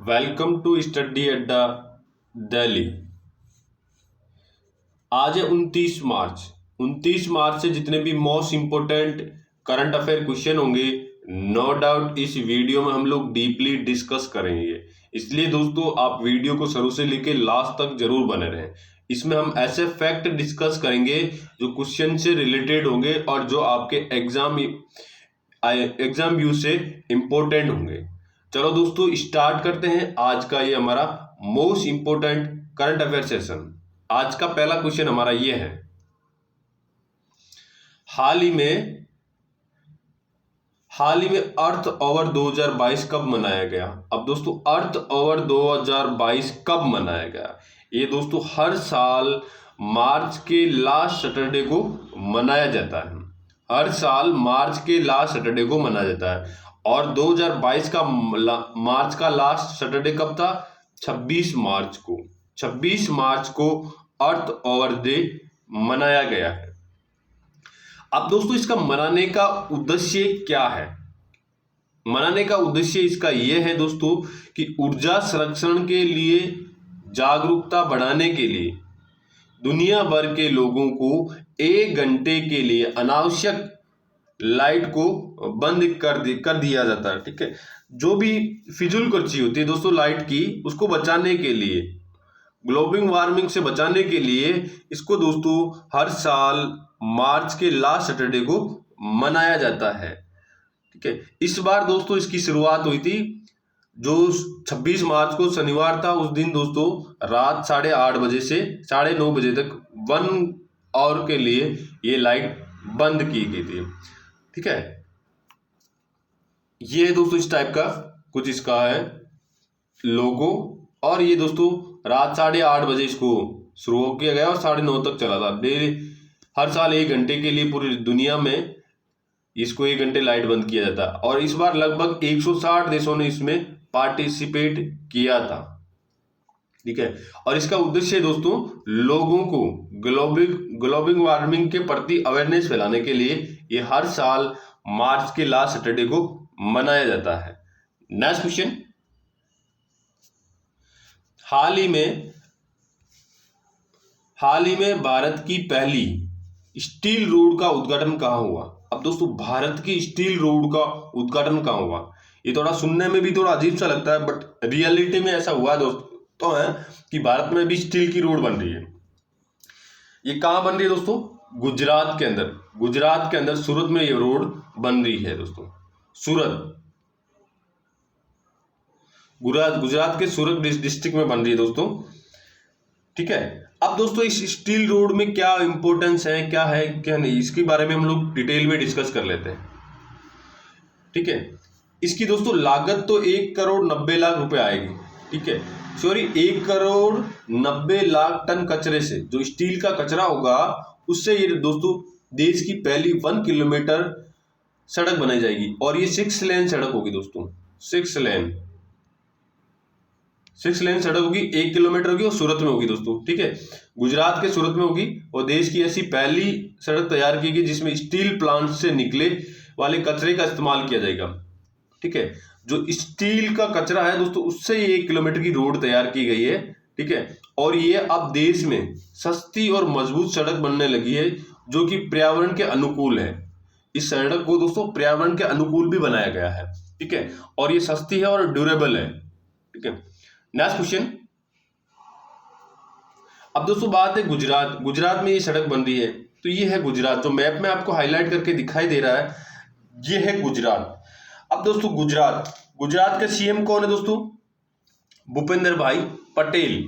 Welcome to study अड्डा दिल्ली। आज है 29 मार्च। 29 मार्च से जितने भी most important current affair question होंगे, नो डाउट इस वीडियो में हम लोग डीपली डिस्कस करेंगे। इसलिए दोस्तों आप वीडियो को शुरू से लेकर लास्ट तक जरूर बने रहें। इसमें हम ऐसे फैक्ट डिस्कस करेंगे जो क्वेश्चन से रिलेटेड होंगे और जो आपके एग्जाम व्यू से इंपॉर्टेंट होंगे। चलो दोस्तों स्टार्ट करते हैं आज का ये हमारा most important current affair session. आज का पहला क्वेश्चन हमारा ये है, हाल ही में अर्थ ओवर 2022 कब मनाया गया। अब दोस्तों अर्थ ओवर 2022 कब मनाया गया? ये दोस्तों हर साल मार्च के लास्ट सैटरडे को मनाया जाता है। हर साल मार्च के लास्ट सैटरडे को मनाया जाता है और 2022 का मार्च का लास्ट सैटरडे कब था? 26 मार्च को। 26 मार्च को अर्थ ओवर डे मनाया गया है। अब दोस्तों इसका मनाने का उद्देश्य क्या है? मनाने का उद्देश्य इसका यह है दोस्तों कि ऊर्जा संरक्षण के लिए जागरूकता बढ़ाने के लिए दुनिया भर के लोगों को 1 घंटे के लिए अनावश्यक लाइट को बंद कर दिया जाता है। ठीक है, जो भी फिजूल खर्ची होती है दोस्तों लाइट की, उसको बचाने के लिए, ग्लोबल वार्मिंग से बचाने के लिए इसको दोस्तों हर साल मार्च के लास्ट सैटरडे को मनाया जाता है। ठीक है, इस बार दोस्तों इसकी शुरुआत हुई थी जो 26 मार्च को शनिवार था। उस दिन दोस्तों रात 8:30 बजे से 9:30 बजे तक 1 आवर के लिए ये लाइट बंद की गई थी। ठीक है, ये दोस्तों इस टाइप का कुछ इसका है लोगो और ये दोस्तों रात 8:30 बजे इसको शुरू किया गया और 9:30 तक चला था। डेली हर साल 1 घंटे के लिए पूरी दुनिया में इसको 1 घंटे लाइट बंद किया जाता है और इस बार लगभग 160 देशों ने इसमें पार्टिसिपेट किया था। ठीक है, और इसका उद्देश्य दोस्तों लोगों को ग्लोबल वार्मिंग के प्रति अवेयरनेस फैलाने के लिए ये हर साल मार्च के लास्ट सैटरडे को मनाया जाता है। नेक्स्ट क्वेश्चन, हाल ही में भारत की पहली स्टील रोड का उद्घाटन कहाँ हुआ? अब दोस्तों भारत की स्टील रोड का उद्घाटन कहाँ हुआ? ये थोड़ा सुनने में भी थोड़ा अजीब सा लगता है बट रियलिटी में ऐसा हुआ दोस्तों है कि भारत में भी स्टील की रोड बन रही है। ये कहाँ बन रही है दोस्तों? गुजरात के अंदर सूरत में ये रोड बन रही है दोस्तों। गुजरात के सूरत डिस्ट्रिक्ट में बन रही है दोस्तों। ठीक है, अब दोस्तों इस स्टील रोड में क्या इंपॉर्टेंस है, क्या है क्या नहीं, इसके बारे में हम लोग डिटेल में डिस्कस कर लेते हैं। ठीक है, इसकी दोस्तों लागत तो 1,90,00,000 रुपए आएगी। ठीक है, सॉरी 1,90,00,000 टन कचरे से, जो स्टील का कचरा होगा उससे ये दोस्तों देश की पहली 1 किलोमीटर सड़क बनाई जाएगी और ये 6 लेन सड़क होगी दोस्तों। 6 लेन सड़क होगी, 1 किलोमीटर होगी और सूरत में होगी दोस्तों। ठीक है, गुजरात के सूरत में होगी और देश की ऐसी पहली सड़क तैयार की गई जिसमें स्टील प्लांट से निकले वाले कचरे का इस्तेमाल किया जाएगा। ठीक है, जो स्टील का कचरा है दोस्तों उससे ये 1 किलोमीटर की रोड तैयार की गई है। ठीक है, और ये अब देश में सस्ती और मजबूत सड़क बनने लगी है जो कि पर्यावरण के अनुकूल है। इस सड़क को दोस्तों पर्यावरण के अनुकूल भी बनाया गया है। ठीक है, और ये सस्ती है और ड्यूरेबल है। ठीक है, नेक्स्ट क्वेश्चन, अब दोस्तों बात है गुजरात में ये सड़क बन रही है तो ये है गुजरात, जो मैप में आपको हाईलाइट करके दिखाई दे रहा है ये है गुजरात। अब दोस्तों गुजरात का सीएम कौन है दोस्तों? भूपेंद्र भाई पटेल।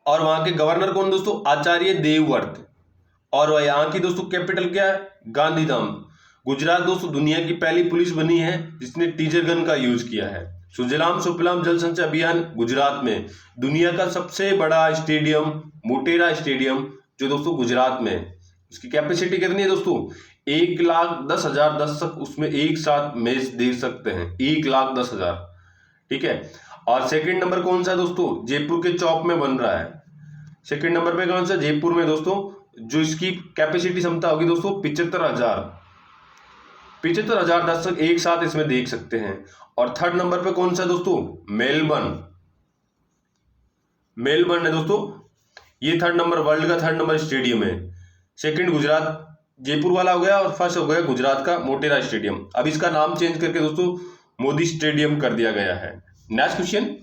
और वहां के गवर्नर कौन दोस्तों? आचार्य देवव्रत। और यहाँ की दोस्तों कैपिटल क्या है? गांधीधाम। गुजरात दोस्तों दुनिया की पहली पुलिस बनी है जिसने टीजर गन का यूज किया है। सुजलाम सुफलाम जल संचय अभियान गुजरात में। दुनिया का सबसे बड़ा स्टेडियम मोटेरा स्टेडियम जो दोस्तों गुजरात में है, उसकी कैपेसिटी कितनी है दोस्तों? 1,10,000 दर्शक उसमें एक साथ मैच देख सकते हैं। 1,10,000। ठीक है, और सेकंड नंबर कौन सा है दोस्तों? जयपुर के चौक में बन रहा है। सेकंड नंबर पे कौन सा? जयपुर में दोस्तों, जो इसकी कैपेसिटी क्षमता होगी दोस्तों 75,000। 75,000 दर्शक एक साथ इसमें देख सकते हैं। और थर्ड नंबर पे कौन सा दोस्तों? मेलबर्न। मेलबर्न है दोस्तों, ये थर्ड नंबर, वर्ल्ड का थर्ड नंबर स्टेडियम है। सेकंड गुजरात जयपुर वाला हो गया और फर्स्ट हो गया गुजरात का मोटेरा स्टेडियम। अब इसका नाम चेंज करके दोस्तों मोदी स्टेडियम कर दिया गया है। नेक्स्ट क्वेश्चन,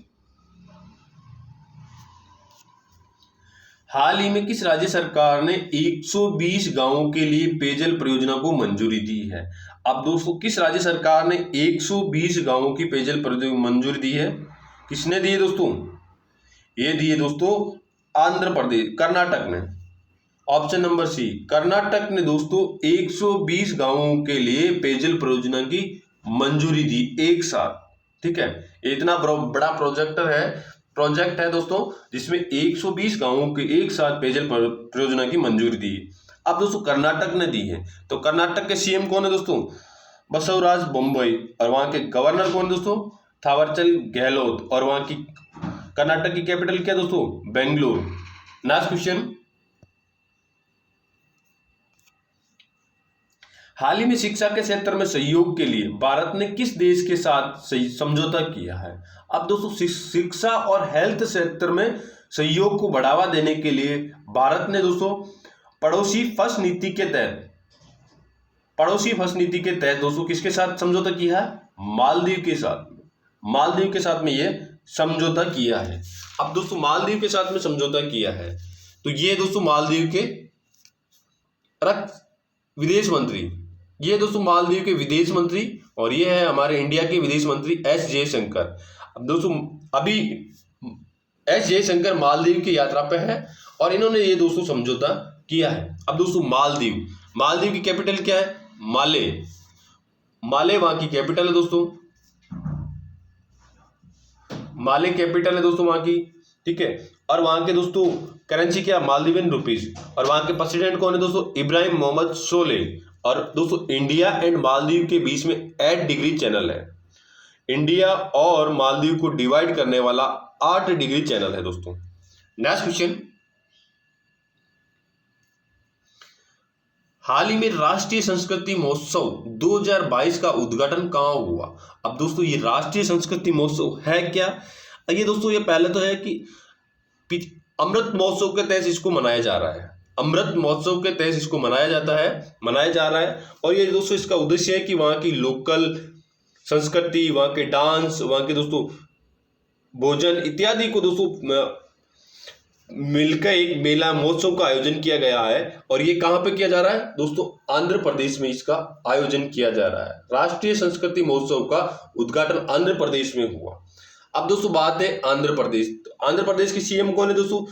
हाल ही में किस राज्य सरकार ने 120 गांवों के लिए पेयजल परियोजना को मंजूरी दी है? अब दोस्तों किस राज्य सरकार ने 120 गांवों की पेयजल परियोजना मंजूरी दी है? किसने दी है दोस्तों? ये दी है दोस्तों आंध्र प्रदेश, कर्नाटक ने। ऑप्शन नंबर सी, कर्नाटक ने दोस्तों 120 गांवों के लिए पेयजल परियोजना की मंजूरी दी एक साथ। ठीक है, इतना बड़ा प्रोजेक्ट है दोस्तों, जिसमें 120 गांवों के एक साथ पेयजल परियोजना की मंजूरी दी। अब दोस्तों कर्नाटक ने दी है, तो कर्नाटक के सीएम कौन है दोस्तों? बसवराज बोम्मई। और वहां के गवर्नर कौन है दोस्तों? थावरचंद गहलोत। और वहां की कर्नाटक की कैपिटल क्या दोस्तों? बेंगलुरु। नेक्स्ट क्वेश्चन, हाल ही में शिक्षा के क्षेत्र में सहयोग के लिए भारत ने किस देश के साथ समझौता किया है? अब दोस्तों शिक्षा और हेल्थ क्षेत्र में सहयोग को बढ़ावा देने के लिए भारत ने दोस्तों पड़ोसी फर्स्ट नीति के तहत दोस्तों किसके साथ समझौता किया है? मालदीव के साथ। मालदीव के साथ में ये समझौता किया है। अब दोस्तों मालदीव के साथ में समझौता किया है, तो ये दोस्तों मालदीव के विदेश मंत्री, ये दोस्तों मालदीव के विदेश मंत्री, और ये है हमारे इंडिया के विदेश मंत्री एस जयशंकर। अब दोस्तों अभी एस जयशंकर मालदीव की यात्रा पे है और इन्होंने ये दोस्तों समझौता किया है। अब दोस्तों मालदीव की कैपिटल क्या है? माले वहां की कैपिटल है दोस्तों, माले कैपिटल है दोस्तों वहां की। ठीक है, और वहां के दोस्तों करेंसी क्या? Maldivian rupees. और वहां के प्रेसिडेंट कौन है दोस्तों? इब्राहिम मोहम्मद सोलेह। और दोस्तों इंडिया एंड मालदीव के बीच में 8 डिग्री चैनल है। इंडिया और मालदीव को डिवाइड करने वाला 8 डिग्री चैनल है दोस्तों। नेक्स्ट क्वेश्चन, हाल ही में राष्ट्रीय संस्कृति महोत्सव 2022 का उद्घाटन कहां हुआ? अब दोस्तों ये राष्ट्रीय संस्कृति महोत्सव है क्या? ये दोस्तों ये पहले तो है कि अमृत महोत्सव के तहत इसको मनाया जा रहा है। अमृत महोत्सव के तहत इसको मनाया जा रहा है। और ये दोस्तों इसका उद्देश्य है कि वहाँ की लोकल संस्कृति, वहाँ के डांस, वहाँ के दोस्तों भोजन इत्यादि को दोस्तों मिलकर एक मेला महोत्सव का आयोजन किया गया है। और ये कहाँ पे किया जा रहा है दोस्तों? आंध्र प्रदेश में इसका आयोजन किया जा रहा है। राष्ट्रीय संस्कृति महोत्सव का उद्घाटन आंध्र प्रदेश में हुआ। अब दोस्तों बात है आंध्र प्रदेश के सीएम कौन है दोस्तों?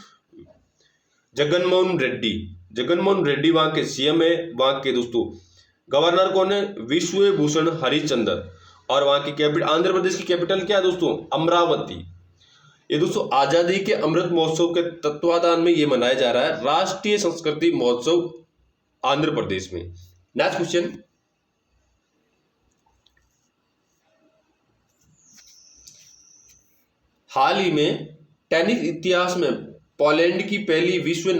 जगनमोहन रेड्डी वहां के सीएम है। वहां के दोस्तों गवर्नर कौन है? विश्वभूषण हरिचंदन। और वहां की कैपिटल, आंध्र प्रदेश की कैपिटल क्या है दोस्तों? अमरावती। ये दोस्तों आजादी के अमृत महोत्सव के तत्वाधान में ये मनाया जा रहा है, राष्ट्रीय संस्कृति महोत्सव आंध्र प्रदेश में। नेक्स्ट क्वेश्चन, हाल ही में टेनिस इतिहास में पोलैंड की पहली विश्व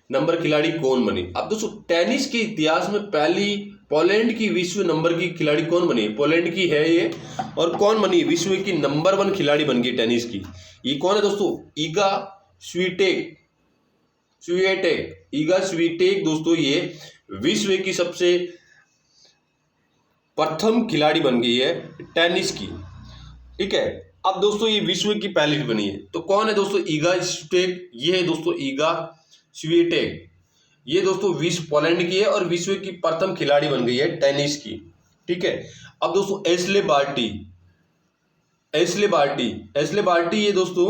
नंबर खिलाड़ी कौन बनी? अब दोस्तों टेनिस के इतिहास में पहली पोलैंड की विश्व नंबर की खिलाड़ी कौन बनी? पोलैंड की है ये। और कौन बनी? विश्व की नंबर 1 खिलाड़ी बन गई टेनिस की। ये कौन है दोस्तों? ईगा स्वीटेक दोस्तों ये विश्व की सबसे प्रथम खिलाड़ी बन गई है टेनिस की। ठीक है, अब दोस्तों ये विश्व की पहली बनी है। तो कौन है दोस्तों? ईगा स्वीटेक। ये है दोस्तों ईगा स्वीटेक। ये दोस्तों विश्व पोलैंड की है और विश्व की प्रथम खिलाड़ी बन गई है टेनिस की। ठीक है, अब दोस्तों एशले बार्टी ये दोस्तों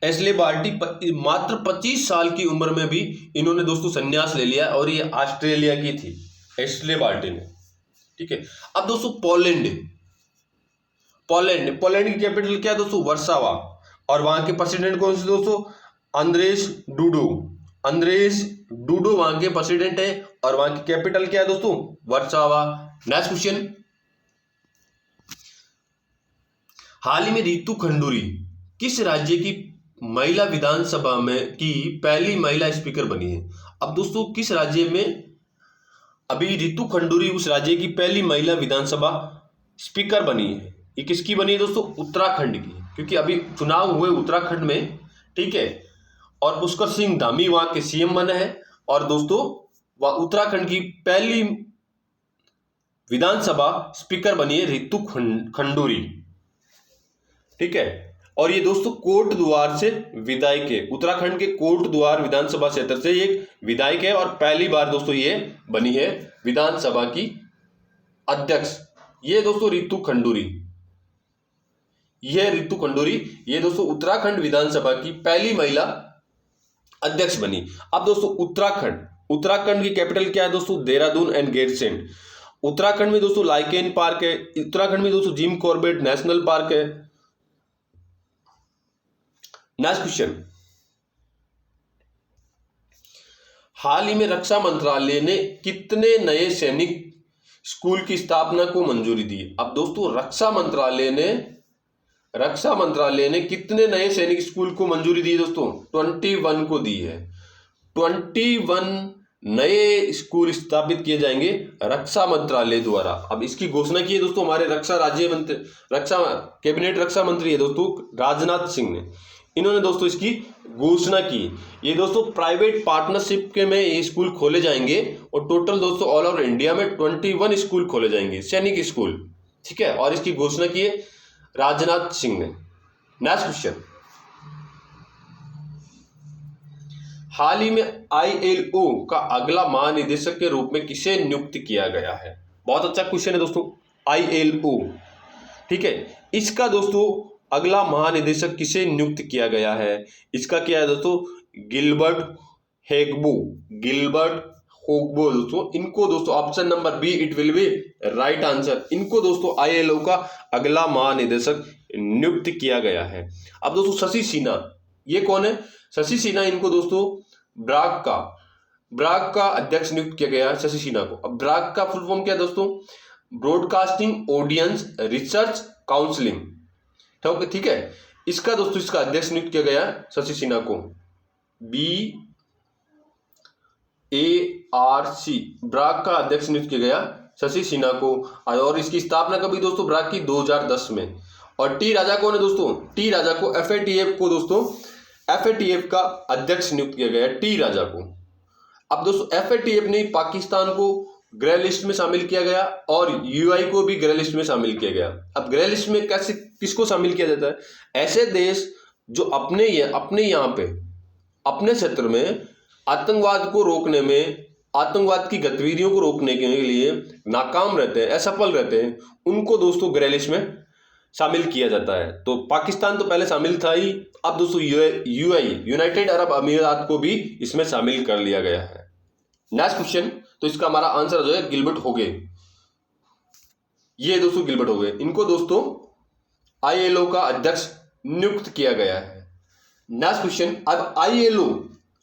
एशले बार्टी मात्र 25 साल की उम्र में भी इन्होंने दोस्तों संन्यास ले लिया और ये ऑस्ट्रेलिया की थी एशले बार्टी ने। ठीक है, अब दोस्तों पोलैंड की कैपिटल क्या है दोस्तों? वर्सावा। और वहां के प्रेसिडेंट कौन से दोस्तों? अंद्रेस डूडो वहां के प्रेसिडेंट है और वहां की कैपिटल क्या है दोस्तों? वर्सावा। नेक्स्ट क्वेश्चन, हाल ही में रितु खंडूरी किस राज्य की महिला विधानसभा में की पहली महिला स्पीकर बनी है? अब दोस्तों किस राज्य में अभी रितु खंडूरी उस राज्य की पहली महिला विधानसभा स्पीकर बनी है। ये किसकी बनी है दोस्तों? उत्तराखंड की, क्योंकि अभी चुनाव हुए उत्तराखंड में, ठीक है। और पुष्कर सिंह धामी वहां के सीएम बने हैं। और दोस्तों वह उत्तराखंड की पहली विधानसभा स्पीकर बनी है रितु खंडूरी, ठीक है। और ये दोस्तों कोटद्वार से विधायक है, उत्तराखंड के कोटद्वार विधानसभा क्षेत्र से ये विधायक है और पहली बार दोस्तों ये बनी है विधानसभा की अध्यक्ष। ये दोस्तों रितु खंडूरी, ये दोस्तों उत्तराखंड विधानसभा की पहली महिला अध्यक्ष बनी। अब दोस्तों उत्तराखंड की कैपिटल क्या है दोस्तों? देहरादून एंड गैरसैंण। उत्तराखंड में दोस्तों लाइकेन पार्क है, उत्तराखंड में दोस्तों जिम कॉर्बेट नेशनल पार्क है। नेक्स्ट क्वेश्चन, हाल ही में रक्षा मंत्रालय ने कितने नए सैनिक स्कूल की स्थापना को मंजूरी दी? अब दोस्तों रक्षा मंत्रालय ने कितने नए सैनिक स्कूल को मंजूरी दी दोस्तों? 21 को दी है। 21 नए स्कूल स्थापित किए जाएंगे रक्षा मंत्रालय द्वारा। अब इसकी घोषणा की है दोस्तों हमारे कैबिनेट रक्षा मंत्री है दोस्तों राजनाथ सिंह ने। इन्होंने दोस्तों इसकी घोषणा की। ये दोस्तों प्राइवेट पार्टनरशिप के में ये स्कूल खोले जाएंगे और टोटल दोस्तों ऑल ओवर इंडिया में 21 स्कूल खोले जाएंगे, सैनिक स्कूल, ठीक है। और इसकी घोषणा की है राजनाथ सिंह ने। नेक्स्ट क्वेश्चन, हाल ही में ILO का अगला महानिदेशक के रूप में किसे नियुक्त किया गया है? बहुत अच्छा क्वेश्चन है दोस्तों। ILO, ठीक है, इसका दोस्तों अगला महानिदेशक किसे नियुक्त किया गया है? इसका क्या है दोस्तों? गिलबर्ट होगबो दोस्तों। इनको दोस्तों option number B it will be right answer. इनको दोस्तों ILO का अगला महानिदेशक नियुक्त किया गया है। अब दोस्तों शशि सिन्हा, ये कौन है? शशि सिन्हा, इनको दोस्तों ब्राग का अध्यक्ष नियुक्त किया गया है शशि सिन्हा को। अब ब्राग का फुल फॉर्म क्या है दोस्तों? ब्रॉडकास्टिंग ऑडियंस रिसर्च काउंसिलिंग, ठीक है। इसका दोस्तों इसका अध्यक्ष नियुक्त किया गया शशि सिन्हा को, BARC, ब्राग का अध्यक्ष नियुक्त किया गया शशि सिन्हा को। और इसकी स्थापना कभी दोस्तों ब्राग की 2010 में। और टी राजा कौन है दोस्तों? टी राजा को FATF का अध्यक्ष नियुक्त किया गया टी राजा को। अब दोस्तों FATF ने पाकिस्तान को ग्रे लिस्ट में शामिल किया गया और UI को भी ग्रे लिस्ट में शामिल किया गया। अब ग्रे लिस्ट में कैसे किसको शामिल किया जाता है? ऐसे देश जो अपने यहाँ पे अपने क्षेत्र में आतंकवाद को रोकने में, आतंकवाद की गतिविधियों को रोकने के लिए नाकाम रहते हैं, असफल रहते हैं, उनको दोस्तों ग्रे लिस्ट में शामिल किया जाता है। तो पाकिस्तान तो पहले शामिल था ही, अब दोस्तों UAE, यूनाइटेड अरब अमीरात को भी इसमें शामिल कर लिया गया है। नेक्स्ट क्वेश्चन, तो इसका हमारा आंसर जो है गिलबर्ट होगे। ये दोस्तों गिलबर्ट होगे, इनको दोस्तों ILO का अध्यक्ष नियुक्त किया गया है। नेक्स्ट क्वेश्चन, अब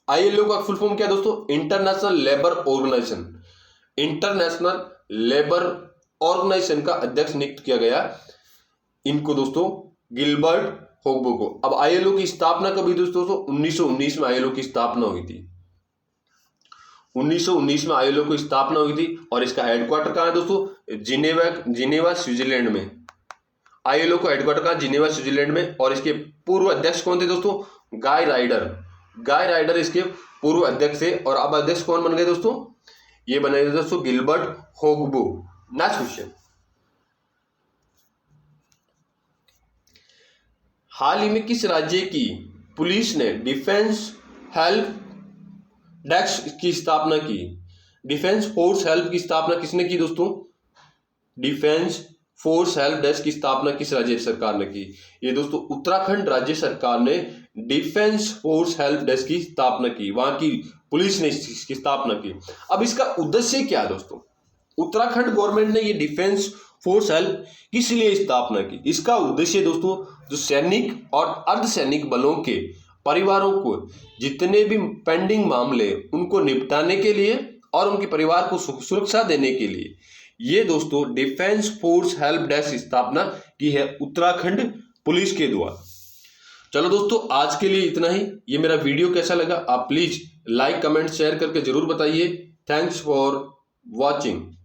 ILO का फुल फॉर्म क्या है दोस्तों? इंटरनेशनल लेबर ऑर्गेनाइजेशन का अध्यक्ष नियुक्त किया गया इनको दोस्तों गिलबर्ट होगबो को। अब ILO की स्थापना कभी दोस्तों? 1919 में ILO की स्थापना हुई थी। 1919 में ILO की स्थापना हुई थी और इसका हेडक्वार्टर कहाँ है दोस्तों? जिनेवा स्विट्जरलैंड में। ILO का हेडक्वार्टर कहाँ? जिनेवा स्विट्जरलैंड में। और इसके पूर्व अध्यक्ष कौन थे गाय राइडर इसके पूर्व अध्यक्ष थे। और अब अध्यक्ष कौन बन गए दोस्तों? ये बने दोस्तों गिलबर्ट होगबो। नेक्स्ट क्वेश्चन, हाल ही में किस राज्य की पुलिस ने डिफेंस हेल्प डेस्क की स्थापना की? डिफेंस फोर्स हेल्प की स्थापना किसने की दोस्तों? डिफेंस फोर्स हेल्प डेस्क की स्थापना किस राज्य सरकार ने की? ये दोस्तों उत्तराखंड राज्य सरकार ने डिफेंस फोर्स हेल्प डेस्क की स्थापना की, वहां की पुलिस ने इसकी स्थापना की। अब इसका उद्देश्य क्या है दोस्तों? उत्तराखंड गवर्नमेंट ने ये डिफेंस फोर्स हेल्प किस लिए स्थापना की? इसका उद्देश्य दोस्तों जो सैनिक और अर्धसैनिक बलों के परिवारों को जितने भी पेंडिंग मामले उनको निपटाने के लिए और उनके परिवार को सुरक्षा देने के लिए ये दोस्तों डिफेंस फोर्स हेल्प डेस्क स्थापना की है उत्तराखंड पुलिस के द्वारा। चलो दोस्तों आज के लिए इतना ही। ये मेरा वीडियो कैसा लगा आप प्लीज लाइक कमेंट शेयर करके जरूर बताइए। Thanks for watching.